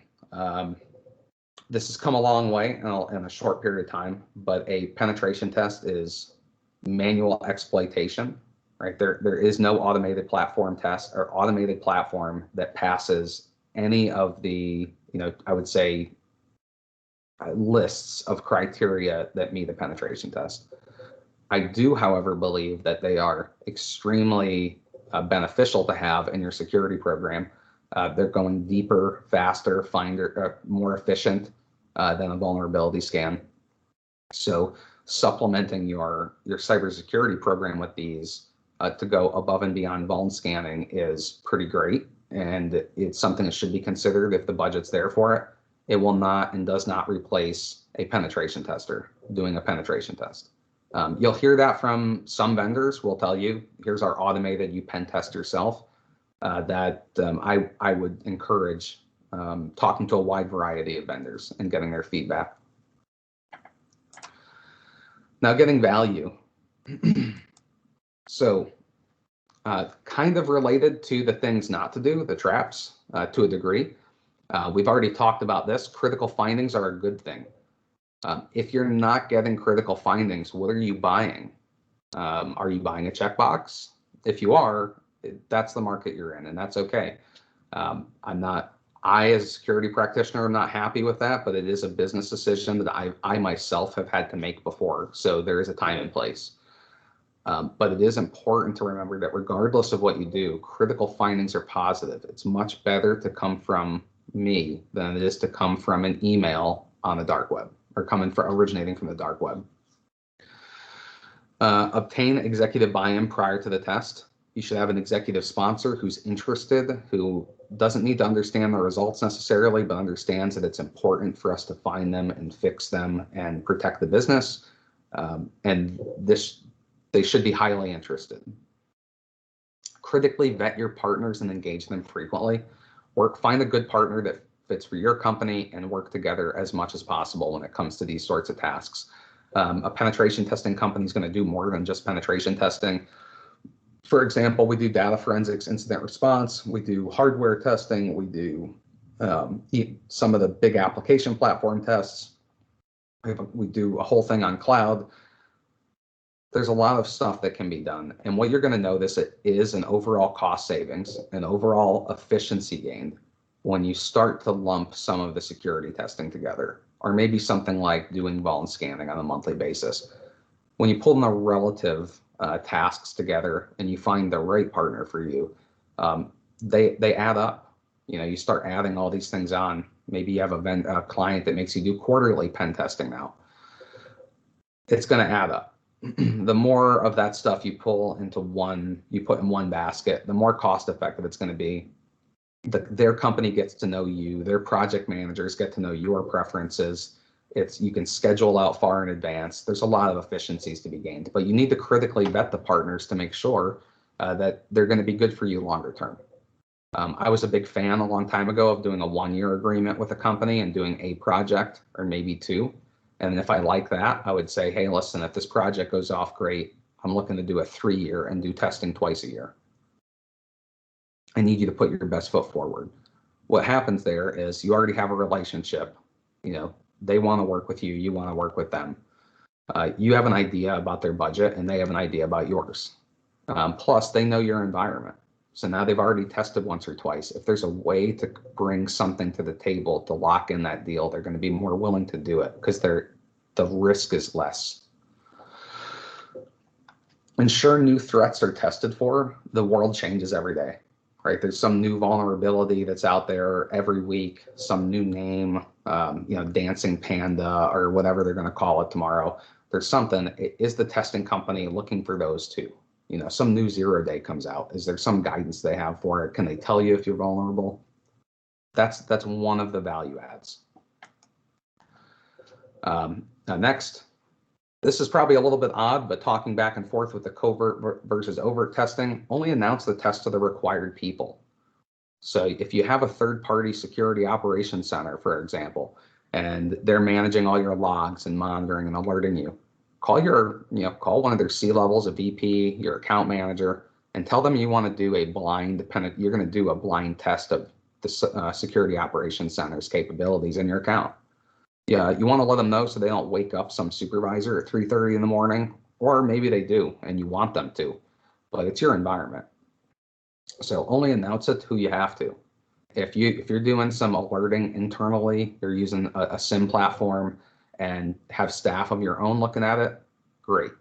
[SPEAKER 2] This has come a long way in a short period of time, but a penetration test is manual exploitation, right? There is no automated platform test or automated platform that passes any of the, I would say, lists of criteria that meet a penetration test. I do, however, believe that they are extremely beneficial to have in your security program. They're going deeper, faster, more efficient than a vulnerability scan. So supplementing your cybersecurity program with these to go above and beyond vuln scanning is pretty great, and it's something that should be considered if the budget's there for it. It will not and does not replace a penetration tester doing a penetration test. You'll hear that from some vendors will tell you, here's our automated, you pen test yourself. I would encourage talking to a wide variety of vendors and getting their feedback. Now, getting value. So kind of related to the things not to do, the traps, to a degree. We've already talked about this. Critical findings are a good thing. If you're not getting critical findings, what are you buying? Are you buying a checkbox? If you are, that's the market you're in, and that's okay. I, as a security practitioner, am not happy with that, but it is a business decision that I myself have had to make before. So there is a time and place. But it is important to remember that regardless of what you do, critical findings are positive. It's much better to come from me than it is to come from an email on the dark web or originating from the dark web. Obtain executive buy-in prior to the test. You should have an executive sponsor who's interested, who doesn't need to understand the results necessarily, but understands that it's important for us to find them and fix them and protect the business. They should be highly interested. Critically vet your partners and engage them frequently. Find a good partner that fits for your company and work together as much as possible when it comes to these sorts of tasks. A penetration testing company is going to do more than just penetration testing. For example, we do data forensics, incident response, we do hardware testing, we do some of the big application platform tests. We do a whole thing on cloud. There's a lot of stuff that can be done. And what you're going to notice is an overall cost savings, an overall efficiency gain when you start to lump some of the security testing together, or maybe something like doing vuln scanning on a monthly basis. When you pull in the relative tasks together and you find the right partner for you, they add up. You know, you start adding all these things on. Maybe you have a client that makes you do quarterly pen testing now. It's going to add up. The more of that stuff you pull into one, you put in one basket, the more cost effective it's going to be. Their company gets to know you, their project managers get to know your preferences. You can schedule out far in advance. There's a lot of efficiencies to be gained, but you need to critically vet the partners to make sure that they're going to be good for you longer term. I was a big fan a long time ago of doing a 1-year agreement with a company and doing a project or maybe 2. And if I like that, I would say, hey, listen, if this project goes off great, I'm looking to do a 3-year and do testing twice a year. I need you to put your best foot forward. What happens there is you already have a relationship. You know, they want to work with you, you want to work with them. You have an idea about their budget and they have an idea about yours. Plus, they know your environment. So now they've already tested once or twice. If there's a way to bring something to the table to lock in that deal, they're going to be more willing to do it because the risk is less. Ensure new threats are tested for. The world changes every day, right? There's some new vulnerability that's out there every week, some new name, dancing panda or whatever they're going to call it tomorrow. There's something. Is the testing company looking for those too? You know, some new 0-day comes out. Is there some guidance they have for it? Can they tell you if you're vulnerable? That's one of the value adds. Now next, this is probably a little bit odd, but talking back and forth with the covert versus overt testing, only announce the test to the required people. So if you have a third-party security operations center, for example, and they're managing all your logs and monitoring and alerting you, call one of their C-levels, a VP, your account manager, and tell them you want to do you're going to do a blind test of the security operations center's capabilities in your account. Yeah, you want to let them know so they don't wake up some supervisor at 3:30 in the morning, or maybe they do and you want them to, but it's your environment. So only announce it who you have to. If you're doing some alerting internally, you're using a SIM platform and have staff of your own looking at it, great.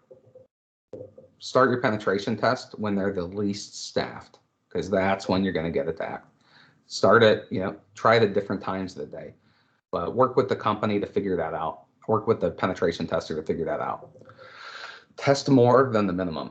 [SPEAKER 2] Start your penetration test when they're the least staffed, because that's when you're going to get attacked. Start it, try it at different times of the day, but work with the company to figure that out. Work with the penetration tester to figure that out. Test more than the minimum.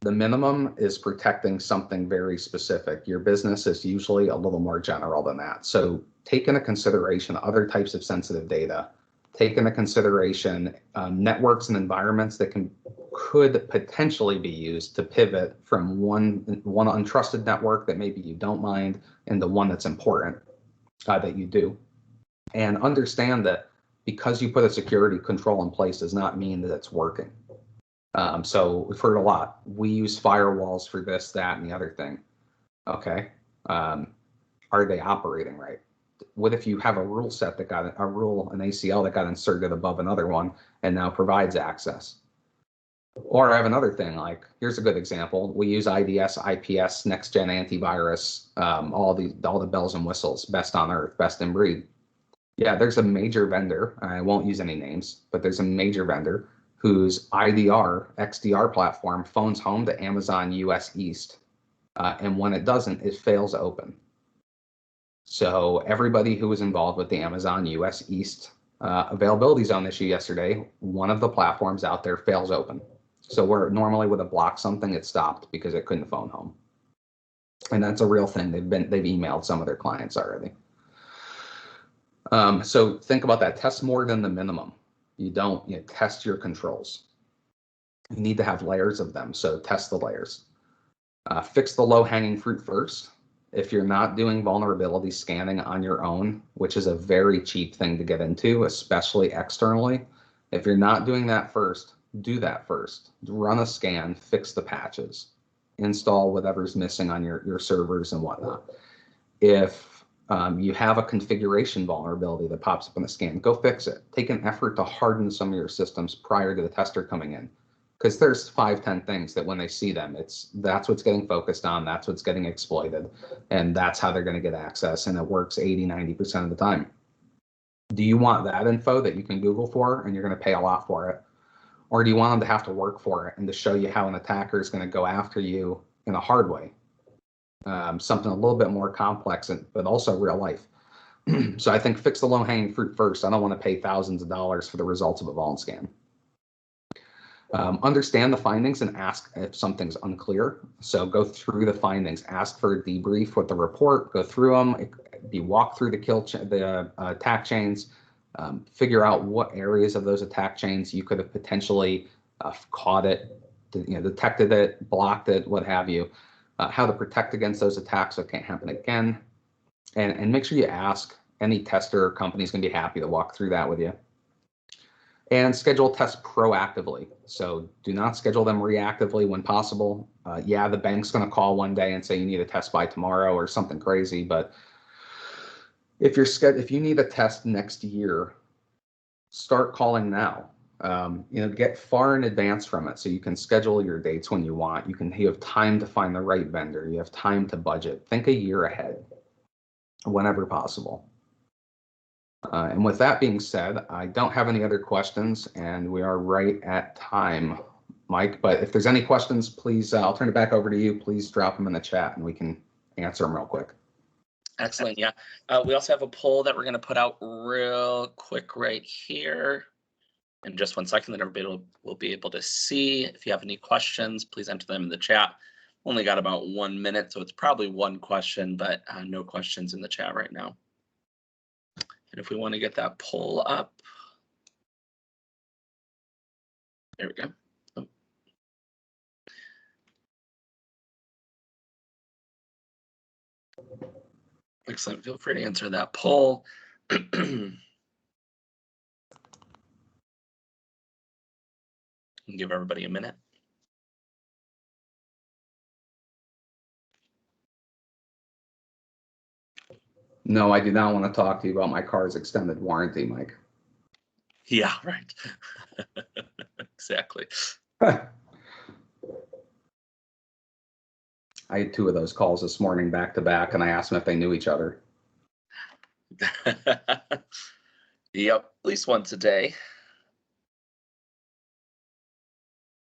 [SPEAKER 2] The minimum is protecting something very specific. Your business is usually a little more general than that. So take into consideration other types of sensitive data. Take into consideration networks and environments that could potentially be used to pivot from one untrusted network that maybe you don't mind into one that's important that you do. And understand that because you put a security control in place does not mean that it's working. So we've heard a lot. We use firewalls for this, that, and the other thing. Okay. Are they operating right? What if you have a rule set that got an ACL that got inserted above another one and now provides access? Or I have another thing, like here's a good example. We use IDS, IPS, next gen antivirus, all the bells and whistles, best on earth, best in breed. Yeah, there's a major vendor. I won't use any names, but there's a major vendor whose IDR, XDR platform phones home to Amazon US East. And when it doesn't, it fails open. So everybody who was involved with the Amazon US East availability zone issue yesterday, one of the platforms out there fails open. So where normally would have blocked something, it stopped because it couldn't phone home. And that's a real thing. They've emailed some of their clients already. So think about that. Test more than the minimum. You test your controls. You need to have layers of them. So test the layers. Fix the low-hanging fruit first. If you're not doing vulnerability scanning on your own, which is a very cheap thing to get into, especially externally, if you're not doing that first, do that first. Run a scan, fix the patches, install whatever's missing on your servers and whatnot. If you have a configuration vulnerability that pops up in the scan, go fix it. Take an effort to harden some of your systems prior to the tester coming in. Because there's 5-10 things that when they see them, that's what's getting focused on, that's what's getting exploited, and that's how they're going to get access, and it works 80-90% of the time. Do you want that info that you can Google for and you're going to pay a lot for it? Or do you want them to have to work for it and to show you how an attacker is going to go after you in a hard way? Something a little bit more complex, but also real life. So I think fix the low-hanging fruit first. I don't want to pay thousands of dollars for the results of a vuln scan. Understand the findings and ask if something's unclear. So go through the findings, ask for a debrief with the report, go through them, walk through the attack chains, figure out what areas of those attack chains you could have potentially caught it, detected it, blocked it, what have you, how to protect against those attacks so it can't happen again. And make sure you ask. Any tester or company is going to be happy to walk through that with you. And schedule tests proactively. So do not schedule them reactively when possible. Yeah, the bank's going to call one day and say you need a test by tomorrow or something crazy. But if you need a test next year, start calling now. Get far in advance from it so you can schedule your dates when you want. You have time to find the right vendor. You have time to budget. Think a year ahead, whenever possible. And with that being said, I don't have any other questions, and we are right at time, Mike. But if there's any questions, please, I'll turn it back over to you. Please drop them in the chat, and we can answer them real quick.
[SPEAKER 1] Excellent. Yeah. We also have a poll that we're going to put out real quick right here. In just 1 second, that everybody will be able to see. If you have any questions, please enter them in the chat. Only got about 1 minute, so it's probably one question, but no questions in the chat right now. And if we want to get that poll up, there we go. Oh. Excellent. Feel free to answer that poll. Give everybody a minute.
[SPEAKER 2] No, I do not want to talk to you about my car's extended warranty, Mike.
[SPEAKER 1] Yeah, right. Exactly.
[SPEAKER 2] I had 2 of those calls this morning back to back, and I asked them if they knew each other.
[SPEAKER 1] Yep, at least once a day.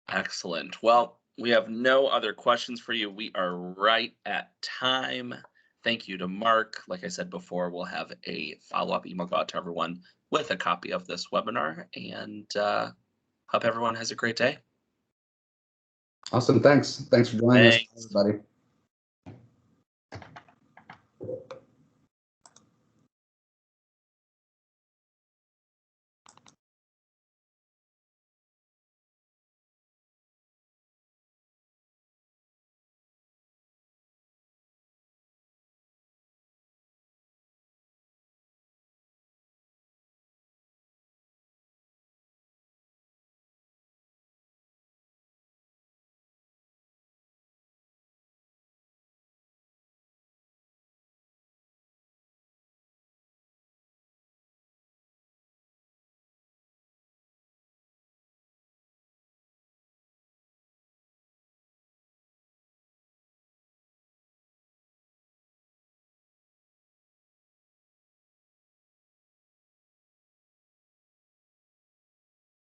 [SPEAKER 1] Excellent. Well, we have no other questions for you. We are right at time. Thank you to Mark. Like I said before, we'll have a follow-up email go out to everyone with a copy of this webinar, and hope everyone has a great day.
[SPEAKER 2] Awesome. Thanks for joining us, everybody.